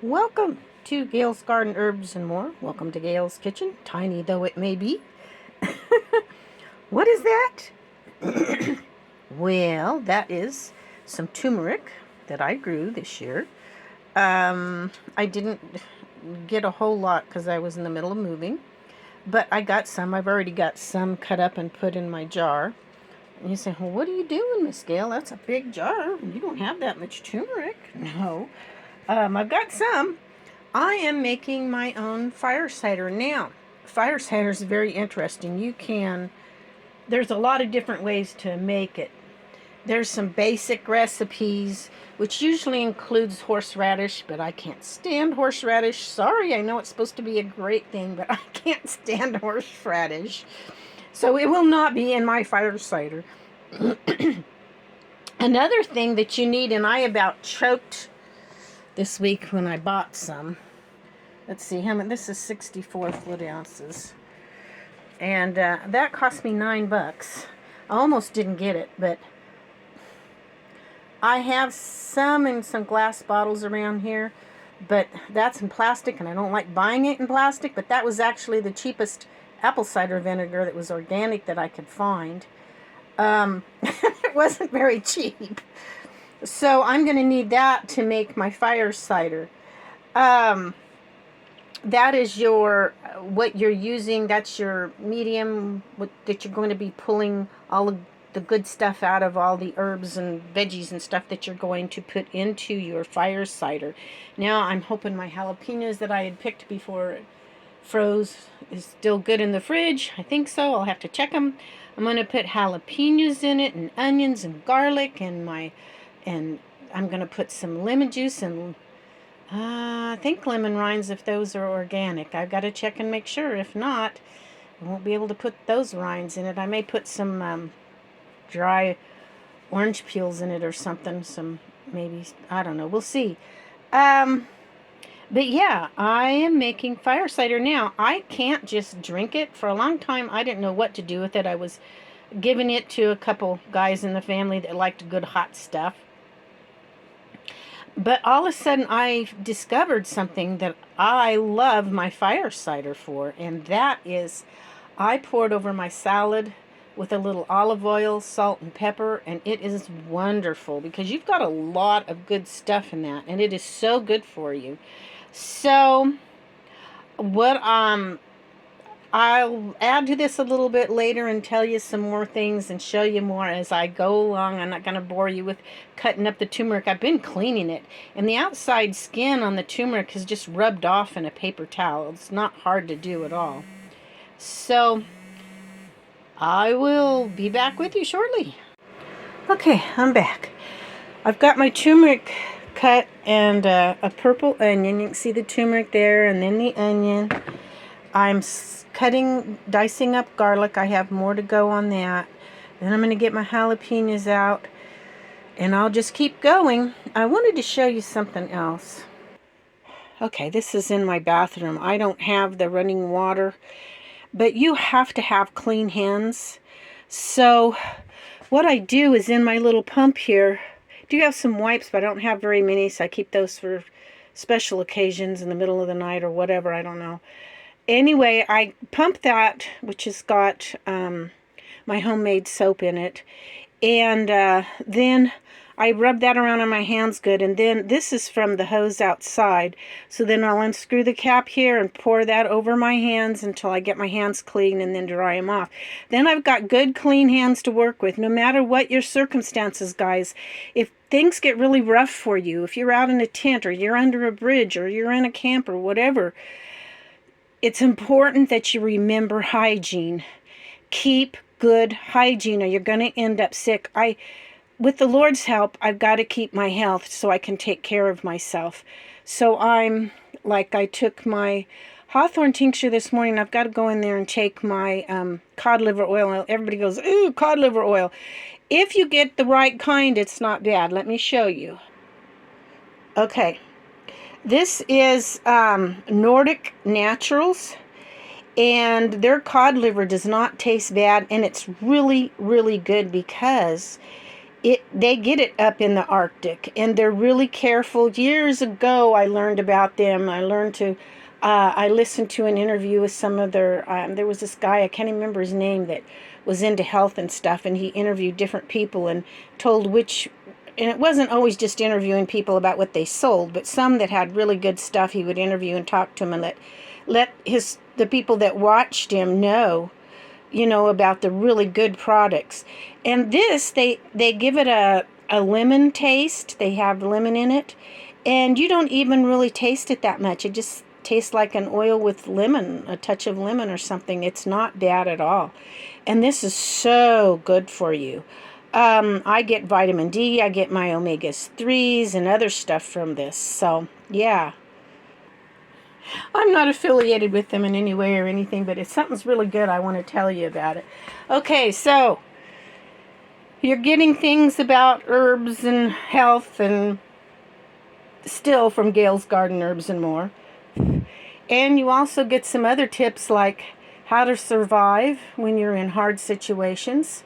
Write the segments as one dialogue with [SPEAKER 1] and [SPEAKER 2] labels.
[SPEAKER 1] Welcome to Gail's Garden Herbs and More. Welcome to Gail's Kitchen, tiny though it may be. What is that? Well, that is some turmeric that I grew this year. I didn't get a whole lot because I was in the middle of moving, but I got some. I've already got some cut up and put in my jar. And you say, well, what are you doing, Miss Gail? That's a big jar. You don't have that much turmeric. No. I've got some. I am making my own fire cider now. Fire cider is very interesting. There's a lot of different ways to make it. There's some basic recipes, which usually includes horseradish, but I can't stand horseradish. Sorry, I know it's supposed to be a great thing, but I can't stand horseradish. So it will not be in my fire cider. Another thing that you need, and I about choked this week when I bought some. Let's see, this is 64 fluid ounces. And that cost me $9. I almost didn't get it, but I have some in some glass bottles around here, but that's in plastic, and I don't like buying it in plastic, but that was actually the cheapest apple cider vinegar that was organic that I could find. It wasn't very cheap. So I'm going to need that to make my fire cider. That is what you're using. That's your medium that you're going to be pulling all of the good stuff out of, all the herbs and veggies and stuff that you're going to put into your fire cider. Now I'm hoping my jalapenos that I had picked before it froze is still good in the fridge. I think so. I'll have to check them. I'm going to put jalapenos in it, and onions and garlic, and I'm going to put some lemon juice and I think lemon rinds if those are organic. I've got to check and make sure. If not, I won't be able to put those rinds in it. I may put some dry orange peels in it or something. Maybe, I don't know. We'll see. But yeah, I am making fire cider now. I can't just drink it. For a long time, I didn't know what to do with it. I was giving it to a couple guys in the family that liked good hot stuff. But all of a sudden, I discovered something that I love my fire cider for, and that is I pour it over my salad with a little olive oil, salt, and pepper, and it is wonderful because you've got a lot of good stuff in that, and it is so good for you. So, I'll add to this a little bit later and tell you some more things and show you more as I go along. I'm not going to bore you with cutting up the turmeric. I've been cleaning it, and the outside skin on the turmeric has just rubbed off in a paper towel. It's not hard to do at all. So, I will be back with you shortly. Okay, I'm back. I've got my turmeric cut and a purple onion. You can see the turmeric there and then the onion. I'm dicing up garlic. I have more to go on that. Then I'm going to get my jalapenos out, and I'll just keep going. I wanted to show you something else. Okay, this is in my bathroom. I don't have the running water, but you have to have clean hands. So what I do is in my little pump here, I do have some wipes, but I don't have very many, so I keep those for special occasions in the middle of the night or whatever, I don't know. Anyway, I pump that, which has got my homemade soap in it, and then I rub that around on my hands good, and then this is from the hose outside, so then I'll unscrew the cap here and pour that over my hands until I get my hands clean and then dry them off. Then I've got good clean hands to work with, no matter what your circumstances, guys. If things get really rough for you, if you're out in a tent or you're under a bridge or you're in a camp or whatever, it's important that you remember hygiene. Keep good hygiene or you're going to end up sick. With the Lord's help, I've got to keep my health so I can take care of myself. So I took my hawthorn tincture this morning. I've got to go in there and take my cod liver oil. Everybody goes, ooh, cod liver oil. If you get the right kind, it's not bad. Let me show you. Okay. This is Nordic Naturals, and their cod liver does not taste bad, and it's really, really good because they get it up in the Arctic, and they're really careful. Years ago, I learned about them. I listened to an interview with some of their. There was this guy, I can't remember his name, that was into health and stuff, and he interviewed different people and told which. And it wasn't always just interviewing people about what they sold, but some that had really good stuff, he would interview and talk to them and let the people that watched him know, about the really good products. And this, they give it a lemon taste. They have lemon in it. And you don't even really taste it that much. It just tastes like an oil with lemon, a touch of lemon or something. It's not bad at all. And this is so good for you. I get vitamin D. I get my omega-3s and other stuff from this. So, yeah. I'm not affiliated with them in any way or anything, but if something's really good, I want to tell you about it. Okay, so you're getting things about herbs and health and still from Gail's Garden Herbs and More. And you also get some other tips like how to survive when you're in hard situations.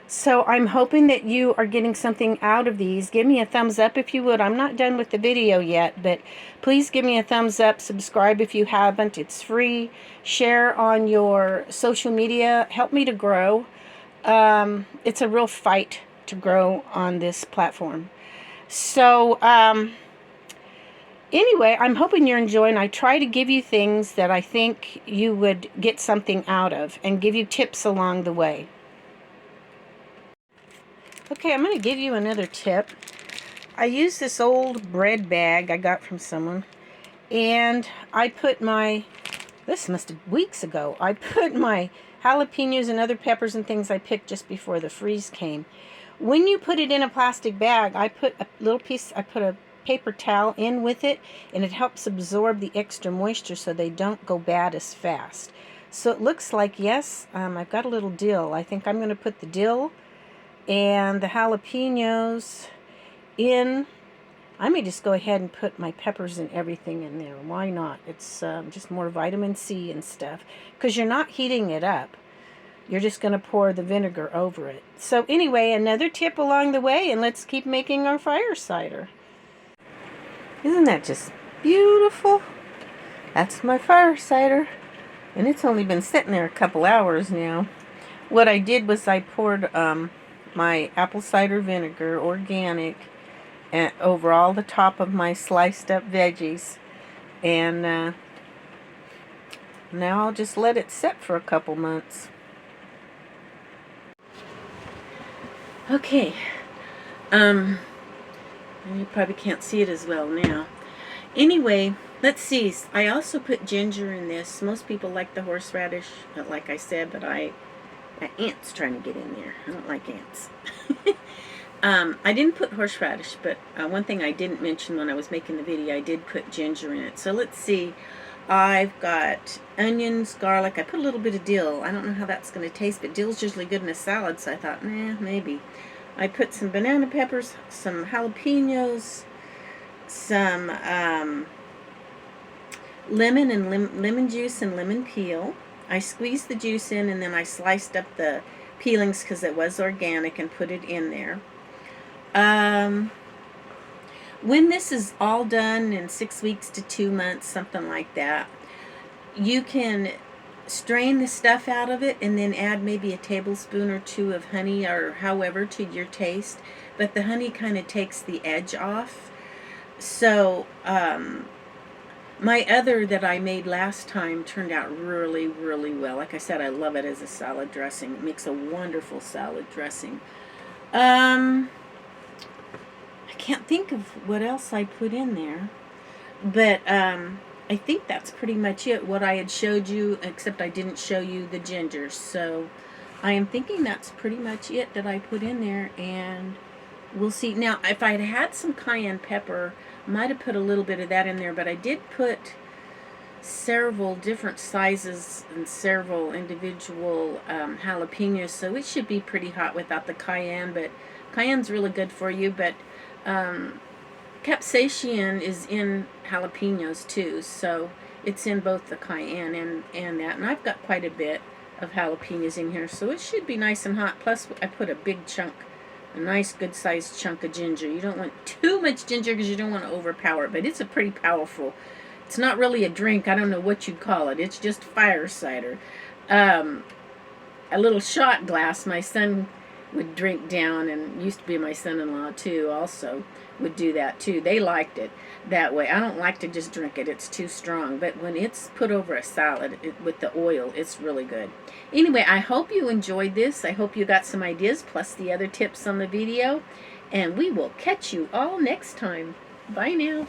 [SPEAKER 1] So I'm hoping that you are getting something out of these. Give me a thumbs up if you would. I'm not done with the video yet, but please give me a thumbs up. Subscribe if you haven't. It's free. Share on your social media. Help me to grow. It's a real fight to grow on this platform. So, anyway, I'm hoping you're enjoying. I try to give you things that I think you would get something out of and give you tips along the way. Okay, I'm going to give you another tip. I use this old bread bag I got from someone, and I put this must have weeks ago, I put my jalapenos and other peppers and things I picked just before the freeze came. When you put it in a plastic bag, I put a paper towel in with it, and it helps absorb the extra moisture so they don't go bad as fast. So it looks like, yes, I've got a little dill. I think I'm going to put the dill and the jalapenos in. I may just go ahead and put my peppers and everything in there. Why not? It's just more vitamin C and stuff. Because you're not heating it up. You're just going to pour the vinegar over it. So anyway, another tip along the way, and let's keep making our fire cider. Isn't that just beautiful? That's my fire cider. And it's only been sitting there a couple hours now. What I did was I poured my apple cider vinegar, organic, and over all the top of my sliced up veggies. And now I'll just let it sit for a couple months. Okay. And you probably can't see it as well now. Anyway, let's see. I also put ginger in this. Most people like the horseradish, like I said, but ants trying to get in there. I don't like ants. I didn't put horseradish, but one thing I didn't mention when I was making the video, I did put ginger in it. So let's see. I've got onions, garlic. I put a little bit of dill. I don't know how that's going to taste, but dill's usually good in a salad, so I thought, maybe. I put some banana peppers, some jalapenos, some lemon and lemon juice and lemon peel. I squeezed the juice in, and then I sliced up the peelings because it was organic and put it in there. When this is all done in 6 weeks to 2 months, something like that, you can strain the stuff out of it and then add maybe a tablespoon or two of honey or however to your taste. But the honey kind of takes the edge off. So, my other that I made last time turned out really, really well. Like I said, I love it as a salad dressing. It makes a wonderful salad dressing. I can't think of what else I put in there. But I think that's pretty much it, what I had showed you, except I didn't show you the ginger. So I am thinking that's pretty much it that I put in there, and we'll see. Now, if I had had some cayenne pepper, might have put a little bit of that in there, but I did put several different sizes and several individual jalapenos, so it should be pretty hot without the cayenne, but cayenne's really good for you. But capsaicin is in jalapenos too, so it's in both the cayenne and that, and I've got quite a bit of jalapenos in here, so it should be nice and hot. Plus I put a big chunk a nice good sized chunk of ginger. You don't want too much ginger because you don't want to overpower it, but it's a pretty powerful. It's not really a drink. I don't know what you'd call it. It's just fire cider. Um, a little shot glass my son would drink down, and used to be my son-in-law too, also would do that too. They liked it that way. I don't like to just drink it. It's too strong. But when it's put over a salad with the oil, it's really good. Anyway, I hope you enjoyed this. I hope you got some ideas plus the other tips on the video. And we will catch you all next time. Bye now.